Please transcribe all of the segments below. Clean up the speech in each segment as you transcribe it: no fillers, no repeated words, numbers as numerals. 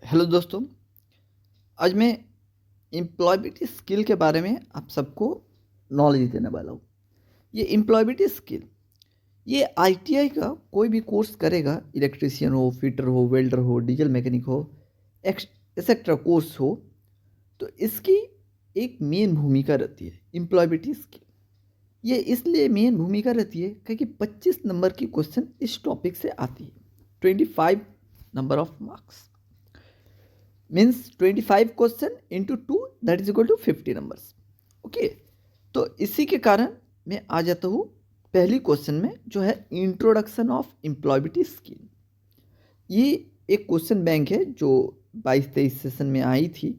Hello दोस्तों। आज मैं एम्प्लॉयबिलिटी स्किल के बारे में आप सबको नॉलेज देने वाला हूँ। ये एम्प्लॉयबिलिटी स्किल ये आईटीआई का कोई भी कोर्स करेगा, इलेक्ट्रिशियन हो, फिटर हो, वेल्डर हो, डीजल मैकेनिक हो, एक्सेट्रा कोर्स हो, तो इसकी एक मेन भूमिका रहती है एम्प्लॉयबिलिटी स्किल। ये इसलिए मेन भूमिका रहती है क्योंकि 25 नंबर की क्वेश्चन इस टॉपिक से आती है। 25 number of marks means 25 question into 2 that is equal to 50 numbers. Okay, तो इसी के कारण मैं आ जाता हूँ पहली क्वेश्चन में, जो है इंट्रोडक्शन ऑफ एम्प्लॉयबिलिटी स्किल। ये एक क्वेश्चन बैंक है जो 22-23 सेशन में आई थी।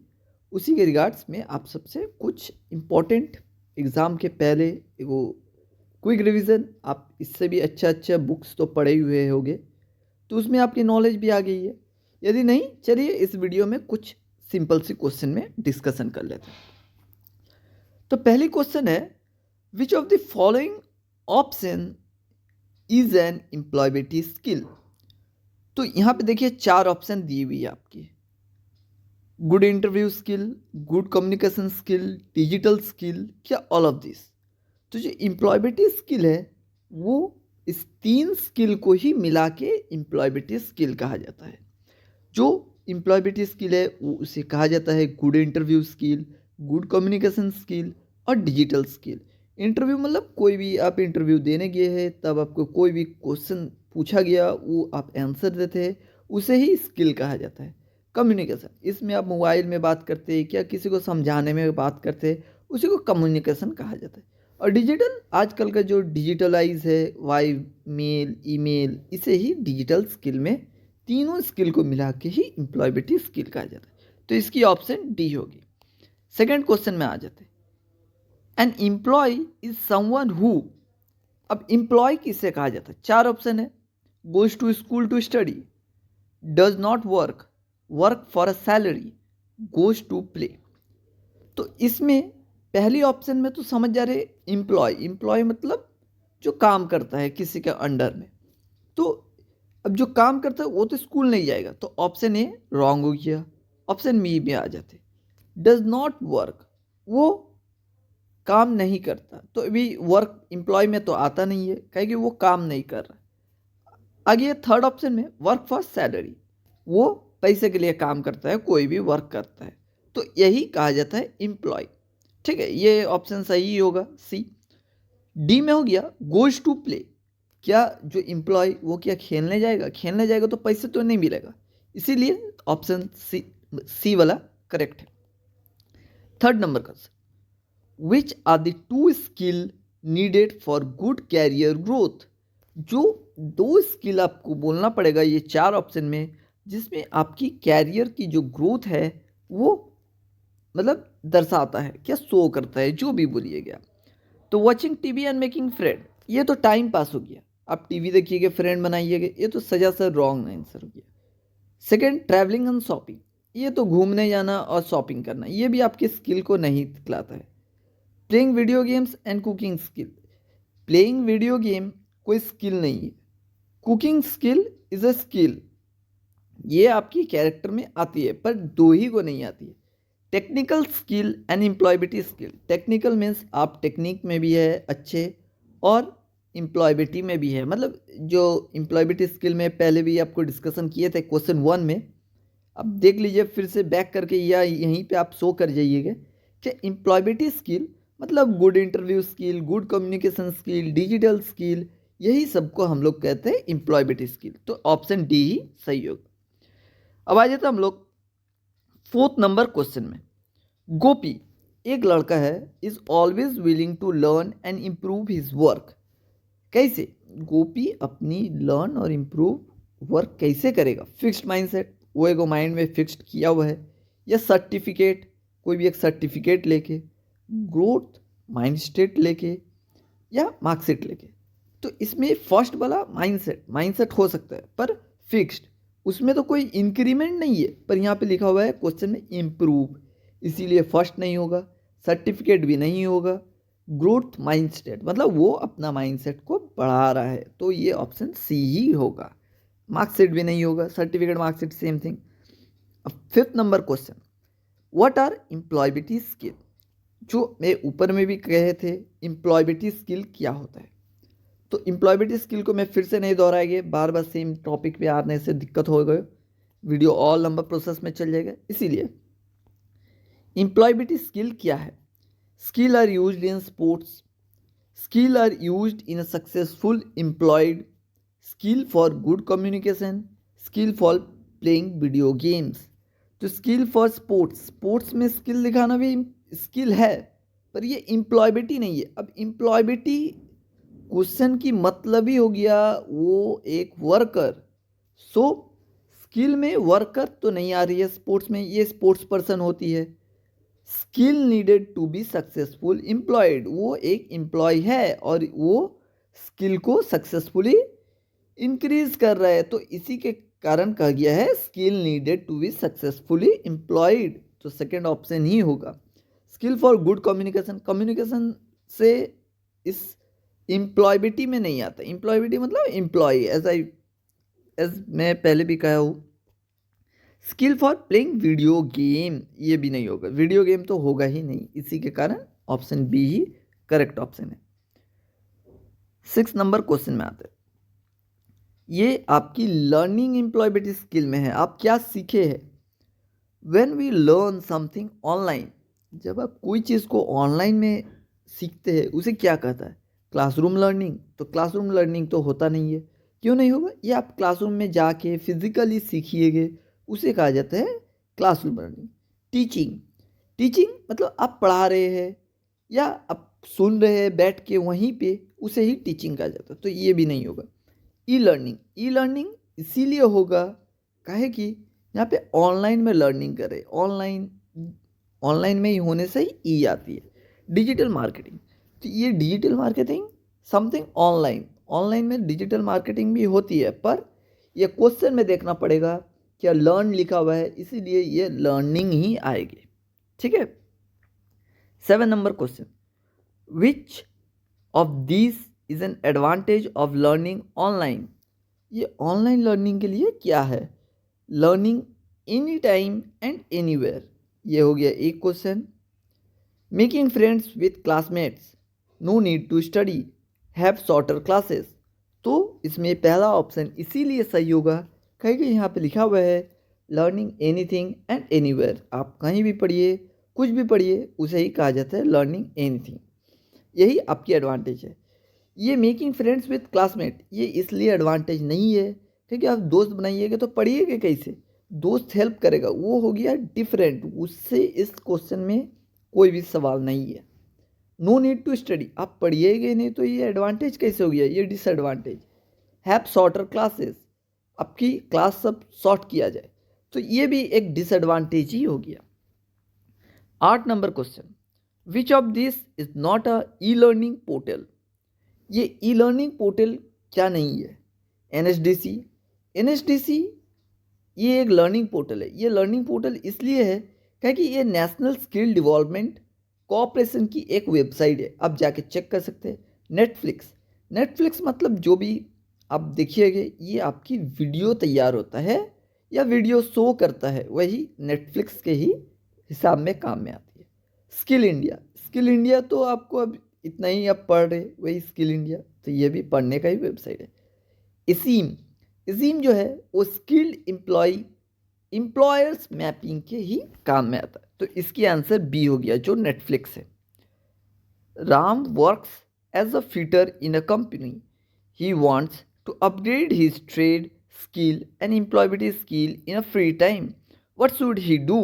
उसी के रिगार्ड्स में आप सबसे कुछ इम्पोर्टेंट एग्ज़ाम के पहले वो क्विक रिवीजन, आप इससे भी अच्छा बुक्स तो पढ़े हुए होंगे, तो उसमें आपकी नॉलेज भी आ गई है। यदि नहीं, चलिए इस वीडियो में कुछ सिंपल सी क्वेश्चन में डिस्कशन कर लेते हैं। तो पहली क्वेश्चन है, which of the following option is an employability skill. तो यहाँ पे देखिए 4 ऑप्शन दी हुई है आपकी। Good interview skill, good communication skill, digital skill, क्या ऑल ऑफ दिस। तो जो एम्प्लॉयबिलिटी स्किल है वो इस 3 स्किल को ही मिला के एम्प्लॉयबिलिटी स्किल कहा जाता है। जो एम्प्लॉयबिलिटी स्किल है वो उसे कहा जाता है good interview skill, good communication skill और डिजिटल स्किल। इंटरव्यू मतलब कोई भी आप इंटरव्यू देने गए हैं, तब आपको कोई भी क्वेश्चन पूछा गया, वो आप आंसर देते हैं, उसे ही स्किल कहा जाता है। कम्युनिकेशन, इसमें आप मोबाइल में बात करते हैं, क्या किसी को समझाने में बात करते हैं, उसी को कम्युनिकेशन कहा जाता है। और डिजिटल, आजकल का जो डिजिटलाइज है, वाइब मेल, ईमेल, इसे ही डिजिटल स्किल में, तीनों स्किल को मिला के ही एम्प्लॉयबिलिटी स्किल कहा जाता है। तो इसकी ऑप्शन डी होगी। सेकंड क्वेश्चन में आ जाते हैं, an employee is someone who. अब एम्प्लॉय किसे कहा जाता है? 4 ऑप्शन है। Goes to school to study, does not work, work for a salary, goes to play. तो इसमें पहली ऑप्शन में तो समझ जा रहे, एम्प्लॉय, एम्प्लॉय मतलब जो काम करता है किसी के अंडर में। तो अब जो काम करता है वो तो स्कूल नहीं जाएगा, तो ऑप्शन ए रॉन्ग हो गया। ऑप्शन बी में आ जाते, डज नॉट वर्क, वो काम नहीं करता, तो अभी वर्क एम्प्लॉय में तो आता नहीं है, कहे कि वो काम नहीं कर रहा। आगे थर्ड ऑप्शन में वर्क फॉर सैलरी, वो पैसे के लिए काम करता है, कोई भी वर्क करता है, तो यही कहा जाता है एम्प्लॉय। ठीक है, ये ऑप्शन सही होगा, सी। डी में हो गया गोज टू प्ले, क्या जो एम्प्लॉय वो क्या खेलने जाएगा? खेलने जाएगा तो पैसे तो नहीं मिलेगा, इसीलिए ऑप्शन सी, सी वाला करेक्ट है। थर्ड नंबर का, which are the two skill needed for good career growth. जो 2 स्किल आपको बोलना पड़ेगा ये 4 ऑप्शन में, जिसमें आपकी कैरियर की जो ग्रोथ है वो मतलब दर्शाता है, क्या शो करता है, जो भी बोलिएगा। तो watching TV and making friend, ये तो टाइम पास हो गया, आप टीवी देखिएगा, फ्रेंड बनाइएगा, ये तो सजा से रॉन्ग आंसर हो गया। सेकेंड, ट्रैवलिंग एंड शॉपिंग, ये तो घूमने जाना और शॉपिंग करना, ये भी आपकी स्किल को नहीं दिखलाता है। Playing video games and cooking skill, playing video game कोई स्किल नहीं है, cooking skill is a skill, ये आपकी कैरेक्टर में आती है, पर दो ही को नहीं आती है। Technical skill and employability skill, technical means आप टेक्निक में भी है अच्छे, और एम्प्लॉयबिलिटी में भी है, मतलब जो एम्प्लॉयबिलिटी स्किल में पहले भी आपको डिस्कशन किए थे क्वेश्चन 1 में, अब देख लीजिए फिर से बैक करके, या यहीं पे आप शो कर जाइएगा कि एम्प्लॉयबिलिटी स्किल मतलब good interview skill, good communication skill, digital skill, यही सबको हम लोग कहते हैं एम्प्लॉयबिलिटी स्किल। तो ऑप्शन डी ही सही होगा। अब आ जाते हम लोग फोर्थ नंबर क्वेश्चन में। गोपी, एक लड़का है, is always willing to learn and improve his work. कैसे गोपी अपनी लर्न और इम्प्रूव वर्क कैसे करेगा? फिक्स्ड माइंडसेट, वो एगो माइंड में फिक्स्ड किया हुआ है, या सर्टिफिकेट, कोई भी एक सर्टिफिकेट लेके, ग्रोथ माइंड स्टेट लेके, या मार्कशीट लेके। तो इसमें फर्स्ट वाला माइंडसेट, माइंडसेट हो सकता है पर फिक्स्ड, उसमें तो कोई इंक्रीमेंट नहीं है, पर यहाँ पे लिखा हुआ है क्वेश्चन में इम्प्रूव, इसीलिए फर्स्ट नहीं होगा। सर्टिफिकेट भी नहीं होगा। ग्रोथ माइंडसेट मतलब वो अपना माइंडसेट को बढ़ा रहा है, तो ये ऑप्शन सी ही होगा। मार्कशीट भी नहीं होगा, सर्टिफिकेट मार्कशीट सेम थिंग। अब 5th number question, what are employability skill? जो मैं ऊपर में भी कहे थे, एम्प्लॉयबिलिटी स्किल क्या होता है। तो एम्प्लॉयबिलिटी स्किल को मैं फिर से नहीं दोहराएंगे, बार बार सेम टॉपिक पे आने से दिक्कत हो गए, वीडियो और लंबा प्रोसेस में चल जाएगा। इसीलिए एम्प्लॉयबिलिटी स्किल क्या है? Skill are used in sports, skill are used in a successful employed, skill for good communication, skill for playing video games. तो स्किल फॉर स्पोर्ट्स, स्पोर्ट्स में स्किल दिखाना भी स्किल है, पर ये एम्प्लॉयबिलिटी नहीं है। अब एम्प्लॉयबिलिटी क्वेश्चन की मतलब ही हो गया वो एक वर्कर। सो स्किल में वर्कर तो नहीं आ रही है स्पोर्ट्स में, ये स्पोर्ट्स पर्सन होती है। Skill needed to be successful employed, वो एक एम्प्लॉय है और वो स्किल को सक्सेसफुली इंक्रीज कर रहा है, तो इसी के कारण कहा गया है skill needed to be successfully employed. तो सेकेंड ऑप्शन ही होगा। Skill for good communication, communication से इस एम्प्लॉयबिलिटी में नहीं आता। एम्प्लॉयबिलिटी मतलब एम्प्लॉय, एज मैं पहले भी कहा हूँ। Skill for playing video game, ये भी नहीं होगा, वीडियो गेम तो होगा ही नहीं, इसी के कारण ऑप्शन बी ही करेक्ट ऑप्शन है। 6 नंबर क्वेश्चन में आते हैं, ये आपकी लर्निंग एम्प्लॉयबिलिटी स्किल में है, आप क्या सीखे हैं। When we learn something online, जब आप कोई चीज़ को ऑनलाइन में सीखते हैं उसे क्या कहता है? Classroom learning. तो क्लासरूम लर्निंग तो होता नहीं है, क्यों नहीं होगा? ये आप क्लासरूम में जाके फिजिकली सीखिएगे, उसे कहा जाता है क्लासरूम लर्निंग। टीचिंग, टीचिंग मतलब आप पढ़ा रहे हैं या आप सुन रहे हैं बैठ के वहीं पे, उसे ही टीचिंग कहा जाता है, तो ये भी नहीं होगा। ई लर्निंग, ई लर्निंग इसीलिए होगा काहे कि यहाँ पे ऑनलाइन में लर्निंग करे, ऑनलाइन में ही होने से ही ई आती है। डिजिटल मार्केटिंग, तो ये digital marketing something online, online में डिजिटल मार्केटिंग भी होती है, पर ये क्वेश्चन में देखना पड़ेगा क्या लर्न लिखा हुआ है, इसीलिए ये लर्निंग ही आएगी। ठीक है। 7 number question, which of this is an advantage of learning online? ये ऑनलाइन लर्निंग के लिए क्या है? Learning any time and anywhere, ये हो गया एक question. Making friends with classmates, no need to study, have shorter classes. तो इसमें पहला ऑप्शन इसीलिए सही होगा क्योंकि यहाँ पे लिखा हुआ है लर्निंग एनीथिंग एंड एनीवेयर, आप कहीं भी पढ़िए, कुछ भी पढ़िए, उसे ही कहा जाता है लर्निंग एनीथिंग, यही आपकी एडवांटेज है। ये मेकिंग फ्रेंड्स विथ क्लासमेट, ये इसलिए एडवांटेज नहीं है क्योंकि आप दोस्त बनाइएगा तो पढ़िएगा कैसे, दोस्त हेल्प करेगा, वो हो गया डिफरेंट, उससे इस क्वेश्चन में कोई भी सवाल नहीं है। नो नीड टू स्टडी, आप पढ़िएगे नहीं तो ये एडवांटेज कैसे हो गया, ये डिसएडवांटेज। हैव शॉर्टर क्लासेस, आपकी क्लास सब शॉर्ट किया जाए, तो ये भी एक डिसएडवांटेज ही हो गया। 8 number question, which of this is not a e learning portal? ये ई लर्निंग पोर्टल क्या नहीं है? एनएसडीसी, एनएसडीसी ये एक लर्निंग पोर्टल है। ये लर्निंग पोर्टल इसलिए है क्योंकि ये नेशनल स्किल डेवलपमेंट कॉरपोरेशन की एक वेबसाइट है, आप जाके चेक कर सकते हैं। नेटफ्लिक्स, नेटफ्लिक्स मतलब जो भी आप देखिएगा ये आपकी वीडियो तैयार होता है या वीडियो शो करता है, वही नेटफ्लिक्स के ही हिसाब में काम में आती है। स्किल इंडिया, स्किल इंडिया तो आपको अब इतना ही आप पढ़ रहे, वही स्किल इंडिया, तो ये भी पढ़ने का ही वेबसाइट है। इसीम, इसीम जो है वो स्किल्ड एम्प्लॉयर्स मैपिंग के ही काम में आता है, तो इसकी आंसर बी हो गया जो नेटफ्लिक्स है। Ram works as a fitter in a company, he wants to upgrade his trade skill and employability skill in a free time, what should he do?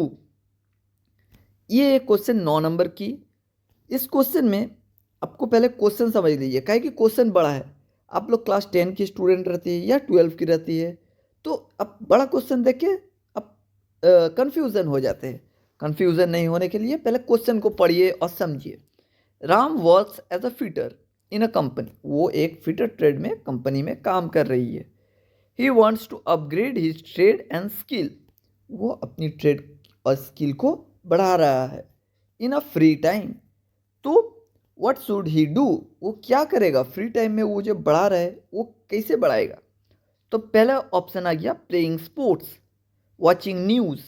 ये क्वेश्चन 9 नंबर की। इस क्वेश्चन में आपको पहले क्वेश्चन समझ लीजिए, काहे कि क्वेश्चन बड़ा है, आप लोग क्लास 10 की स्टूडेंट रहती है या 12 की रहती है, तो अब बड़ा क्वेश्चन देख के अब कन्फ्यूज़न हो जाते हैं। कन्फ्यूज़न नहीं होने के लिए पहले क्वेश्चन को पढ़िए और समझिए। Ram works as a fitter in a company, वो एक फिटर ट्रेड में कंपनी में काम कर रही है। He wants to upgrade his trade and skill, वो अपनी ट्रेड और स्किल को बढ़ा रहा है इन अ फ्री टाइम। तो व्हाट शुड ही डू, वो क्या करेगा फ्री टाइम में, वो जो बढ़ा रहा है वो कैसे बढ़ाएगा? तो पहला ऑप्शन आ गया playing sports, watching news,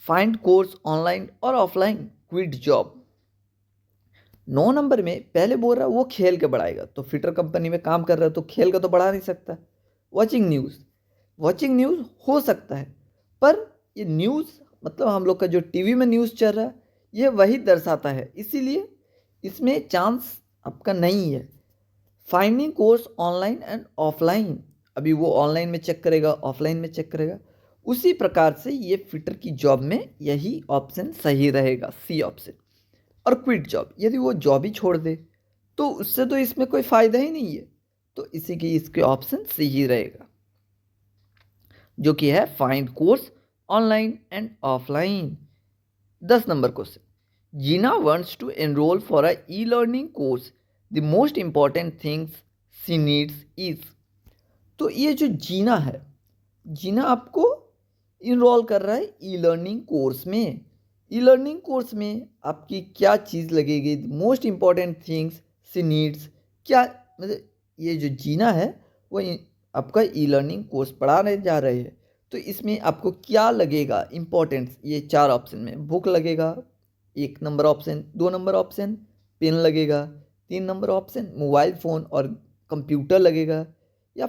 find course online और ऑफलाइन, क्विट जॉब। 9 नंबर में पहले बोल रहा है वो खेल के बढ़ाएगा, तो फिटर कंपनी में काम कर रहा है तो खेल का तो बढ़ा नहीं सकता। वॉचिंग न्यूज़ हो सकता है, पर ये न्यूज़ मतलब हम लोग का जो टीवी में न्यूज़ चल रहा है ये वही दर्शाता है, इसीलिए इसमें चांस आपका नहीं है। Finding course online and offline, अभी वो ऑनलाइन में चेक करेगा, ऑफलाइन में चेक करेगा। उसी प्रकार से ये फिटर की जॉब में यही ऑप्शन सही रहेगा, सी ऑप्शन। और क्विट जॉब, यदि वो जॉब ही छोड़ दे तो उससे तो इसमें कोई फ़ायदा ही नहीं है, तो इसी की इसके ऑप्शन सी ही रहेगा, जो कि है find course online and offline. 10 number question, Gina wants to enroll for a e-learning course. The most important things she needs is, तो ये जो जीना है, जीना आपको इनरोल कर रहा है ई लर्निंग कोर्स में। ई लर्निंग कोर्स में आपकी क्या चीज़ लगेगी, मोस्ट इम्पॉर्टेंट थिंग्स सी नीड्स, क्या मतलब ये जो जीना है वो आपका ई लर्निंग कोर्स पढ़ाने जा रहे हैं, तो इसमें आपको क्या लगेगा इम्पोर्टेंट्स, ये 4 ऑप्शन में बुक लगेगा 1 number option, 2 number option pen लगेगा, 3 नंबर ऑप्शन मोबाइल फ़ोन और कंप्यूटर लगेगा, या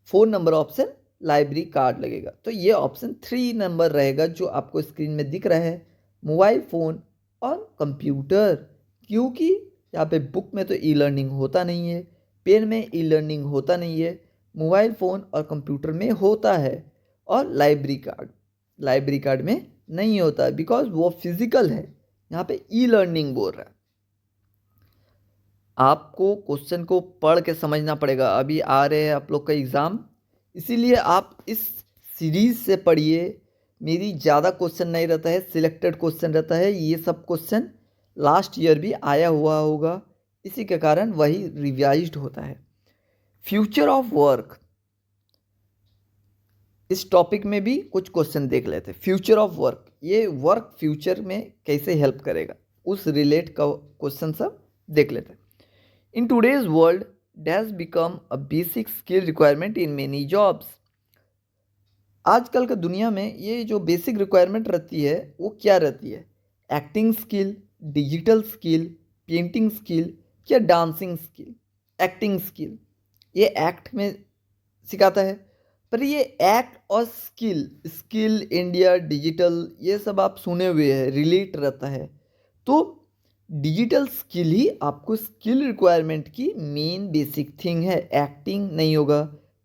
4 नंबर ऑप्शन लाइब्रेरी कार्ड लगेगा। तो ये ऑप्शन 3 नंबर रहेगा जो आपको स्क्रीन में दिख रहा है, मोबाइल फ़ोन और कंप्यूटर। क्योंकि यहाँ पे बुक में तो ई लर्निंग होता नहीं है, पेन में ई लर्निंग होता नहीं है, मोबाइल फ़ोन और कंप्यूटर में होता है, और लाइब्रेरी कार्ड में नहीं होता है, बिकॉज वो फिजिकल है। यहाँ पे ई लर्निंग बोल रहा है। आपको क्वेश्चन को पढ़ के समझना पड़ेगा, अभी आ रहे हैं आप लोग का एग्ज़ाम, इसीलिए आप इस सीरीज़ से पढ़िए। मेरी ज़्यादा क्वेश्चन नहीं रहता है, सिलेक्टेड क्वेश्चन रहता है, ये सब क्वेश्चन लास्ट ईयर भी आया हुआ होगा, इसी के कारण वही रिवाइज्ड होता है। फ्यूचर ऑफ वर्क, इस टॉपिक में भी कुछ क्वेश्चन देख लेते हैं। फ्यूचर ऑफ वर्क, ये वर्क फ्यूचर में कैसे हेल्प करेगा, उस रिलेट का क्वेश्चन सब देख लेते हैं। In today's world, it has become a basic skill requirement in many jobs. आजकल का दुनिया में ये जो बेसिक रिक्वायरमेंट रहती है वो क्या रहती है, acting skill, digital skill, painting skill या डांसिंग स्किल। एक्टिंग स्किल ये एक्ट में सिखाता है, पर ये एक्ट और स्किल इंडिया डिजिटल ये सब आप सुने हुए हैं, रिलेट रहता है। तो डिजिटल स्किल ही आपको स्किल रिक्वायरमेंट की मेन बेसिक थिंग है। एक्टिंग नहीं होगा,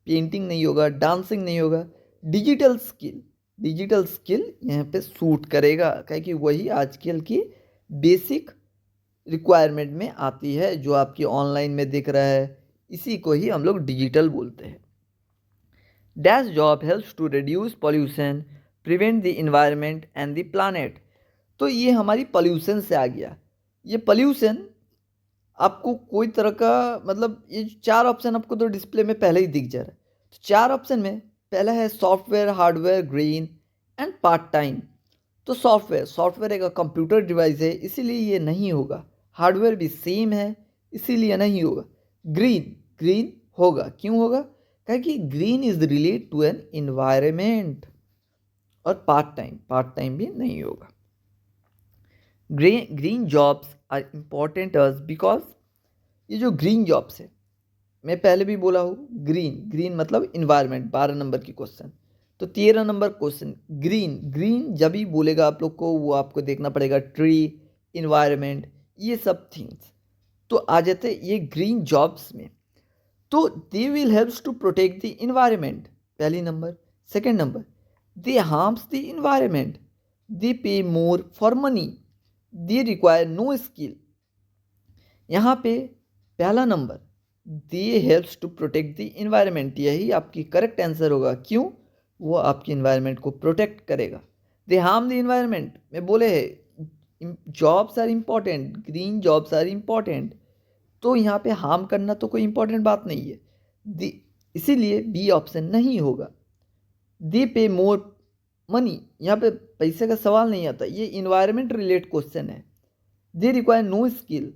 पेंटिंग नहीं होगा, डांसिंग नहीं होगा, डिजिटल स्किल यहाँ पे सूट करेगा, क्योंकि वही आजकल की बेसिक रिक्वायरमेंट में आती है, जो आपकी ऑनलाइन में दिख रहा है, इसी को ही हम लोग डिजिटल बोलते हैं। Dash job helps to reduce pollution, prevent the environment and the planet. तो ये हमारी पॉल्यूशन से आ गया। ये पॉल्यूशन आपको कोई तरह का मतलब ये 4 ऑप्शन आपको तो डिस्प्ले में पहले ही दिख जा रहा है। तो 4 ऑप्शन में पहला है software, hardware, green and part time. तो सॉफ्टवेयर एक कंप्यूटर डिवाइस है, इसीलिए ये नहीं होगा। हार्डवेयर भी सेम है, इसीलिए नहीं होगा। ग्रीन होगा, क्यों होगा, क्योंकि green is relate to an environment. और पार्ट टाइम भी नहीं होगा। Green jobs are important us because ये जो ग्रीन जॉब्स है, मैं पहले भी बोला हूँ, ग्रीन मतलब इन्वायरमेंट। 12 नंबर की क्वेश्चन। तो 13 नंबर क्वेश्चन ग्रीन जब भी बोलेगा आप लोग को, वो आपको देखना पड़ेगा ट्री, इन्वायरमेंट, ये सब थिंग्स तो आ जाते ये ग्रीन जॉब्स में। तो they will helps to protect the environment, पहली number. Second number, they harms the environment, they pay more for money, they require no skill. यहाँ पे पहला number they helps to protect the environment, यही आपकी correct answer होगा। क्यों, वो आपकी इन्वायरमेंट को प्रोटेक्ट करेगा। दे हार्म द इन्वायरमेंट में बोले है jobs are important, green jobs are important, तो यहाँ पे हार्म करना तो कोई इम्पॉर्टेंट बात नहीं है, इसीलिए बी ऑप्शन नहीं होगा। दे पे मोर मनी, यहाँ पे पैसे का सवाल नहीं आता, ये इन्वायरमेंट रिलेटेड क्वेश्चन है। दे रिक्वायर नो स्किल,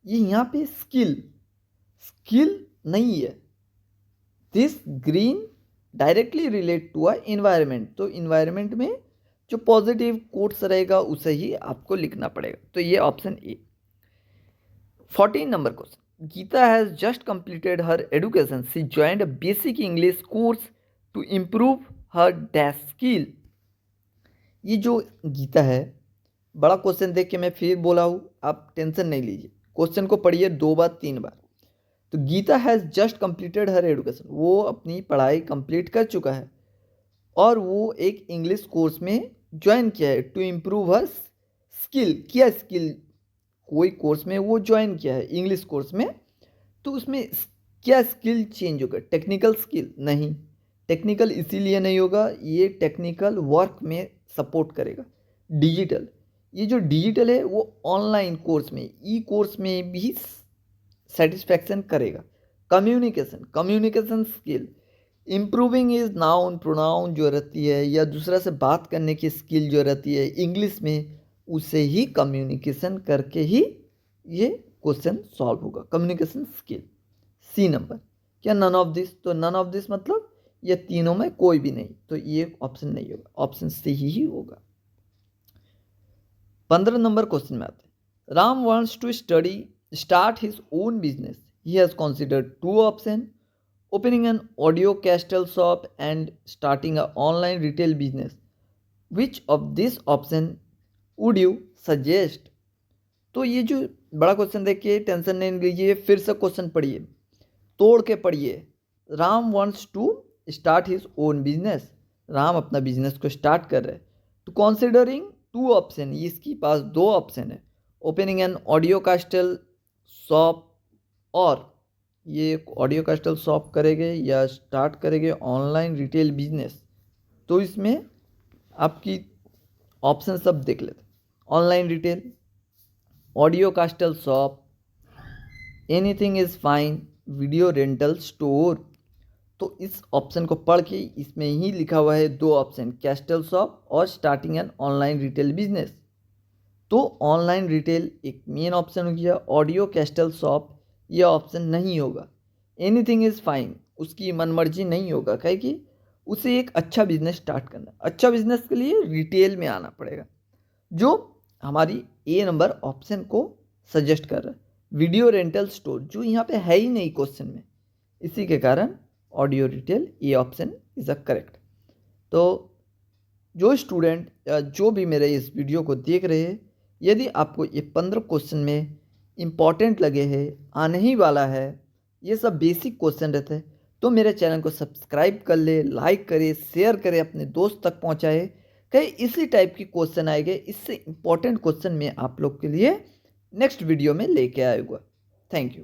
ये यहाँ पे स्किल नहीं है। This green directly relate to a environment, तो इन्वायरमेंट में जो पॉजिटिव कोट्स रहेगा उसे ही आपको लिखना पड़ेगा। तो ये option A. 14 number question, Geeta has just completed her education, she joined a basic English course to improve her dash skill. ये जो गीता है, बड़ा क्वेश्चन देख के मैं फिर बोला हूँ, आप टेंशन नहीं लीजिए, क्वेश्चन को पढ़िए 2 बार 3 बार। तो Geeta has just completed her education, वो अपनी पढ़ाई कंप्लीट कर चुका है और वो एक इंग्लिश कोर्स में ज्वाइन किया है टू इम्प्रूव हर स्किल। क्या स्किल? कोई कोर्स में वो ज्वाइन किया है इंग्लिश कोर्स में, तो उसमें क्या स्किल चेंज होगा? Technical skill? नहीं, टेक्निकल इसीलिए नहीं होगा, ये टेक्निकल वर्क में सपोर्ट करेगा। डिजिटल, ये जो डिजिटल है वो ऑनलाइन कोर्स में, ई कोर्स में भी सेटिस्फैक्शन करेगा। Communication, communication skill, improving is noun pronoun जो रहती है या दूसरा से बात करने की स्किल जो रहती है इंग्लिश में, उसे ही कम्युनिकेशन करके ही ये क्वेश्चन सॉल्व होगा। Communication skill. C number. क्या नन ऑफ दिस? तो नन ऑफ दिस मतलब ये तीनों में कोई भी नहीं, तो ये ऑप्शन नहीं होगा, ऑप्शन सी ही होगा। 15 नंबर क्वेश्चन में आते हैं, Ram wants to start his own business, he has considered 2 option, opening an audio castle shop and starting an online retail business. Which of this option would you suggest? तो ये जो बड़ा question देख के tension नहीं लीजिए, फिर से क्वेश्चन पढ़िए, तोड़ के पढ़िए। Ram wants to start his own business, Ram अपना बिजनेस को स्टार्ट कर रहे हैं। तो कॉन्सिडरिंग 2 ऑप्शन, इसके पास 2 ऑप्शन है, ओपनिंग एन ऑडियो कास्टल शॉप, और ये ऑडियो कास्टल शॉप करेंगे या स्टार्ट करेंगे ऑनलाइन रिटेल बिजनेस। तो इसमें आपकी ऑप्शन सब देख लेते, online retail, audio कास्टल shop, anything is fine, video rental store. तो इस ऑप्शन को पढ़ के इसमें ही लिखा हुआ है 2 ऑप्शन, कैस्टल शॉप और starting an online retail business. तो ऑनलाइन रिटेल एक मेन ऑप्शन हो गया, ऑडियो कैस्टल शॉप ये ऑप्शन नहीं होगा। एनीथिंग इज़ फाइन उसकी मनमर्जी नहीं होगा, कहे कि उसे एक अच्छा बिजनेस स्टार्ट करना है। अच्छा बिजनेस के लिए रिटेल में आना पड़ेगा, जो हमारी ए नंबर ऑप्शन को सजेस्ट कर रहा है। वीडियो रेंटल स्टोर जो यहाँ पे है ही नहीं क्वेश्चन में, इसी के कारण ऑडियो रिटेल ये ऑप्शन इज़ अ करेक्ट। तो जो स्टूडेंट या जो भी मेरे इस वीडियो को देख रहे हैं, यदि आपको ये 15 क्वेश्चन में इम्पॉर्टेंट लगे हैं, आने ही वाला है, ये सब बेसिक क्वेश्चन रहते हैं, तो मेरे चैनल को सब्सक्राइब कर ले, लाइक करे, शेयर करे, अपने दोस्त तक पहुंचाए। कहीं इसी टाइप की क्वेश्चन आएंगे, इससे इम्पॉर्टेंट क्वेश्चन मैं आप लोग के लिए नेक्स्ट वीडियो में लेके आऊँगा। Thank you.